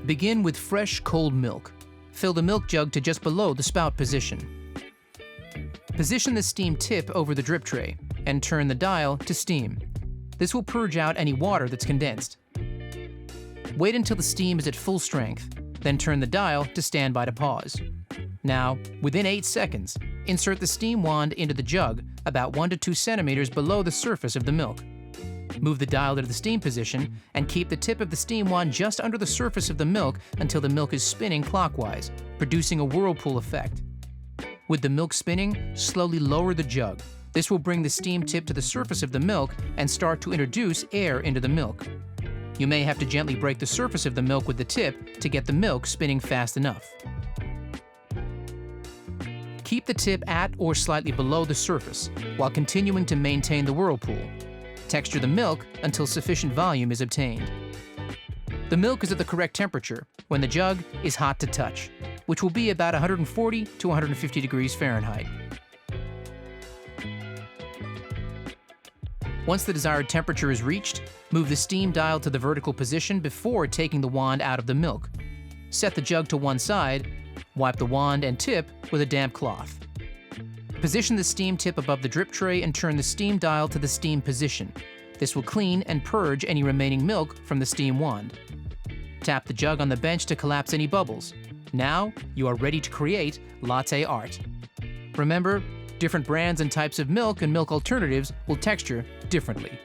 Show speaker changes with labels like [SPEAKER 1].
[SPEAKER 1] Begin with fresh, cold milk. Fill the milk jug to just below the spout position. Position the steam tip over the drip tray and turn the dial to steam. This will purge out any water that's condensed. Wait until the steam is at full strength, then turn the dial to standby to pause. Now, within 8 seconds, insert the steam wand into the jug about 1 to 2 centimeters below the surface of the milk. Move the dial to the steam position and keep the tip of the steam wand just under the surface of the milk until the milk is spinning clockwise, producing a whirlpool effect. With the milk spinning, slowly lower the jug. This will bring the steam tip to the surface of the milk and start to introduce air into the milk. You may have to gently break the surface of the milk with the tip to get the milk spinning fast enough. Keep the tip at or slightly below the surface while continuing to maintain the whirlpool. Texture the milk until sufficient volume is obtained. The milk is at the correct temperature when the jug is hot to touch, which will be about 140 to 150 degrees Fahrenheit. Once the desired temperature is reached, move the steam dial to the vertical position before taking the wand out of the milk. Set the jug to one side, wipe the wand and tip with a damp cloth. Position the steam tip above the drip tray and turn the steam dial to the steam position. This will clean and purge any remaining milk from the steam wand. Tap the jug on the bench to collapse any bubbles. Now, you are ready to create latte art. Remember, different brands and types of milk and milk alternatives will texture differently.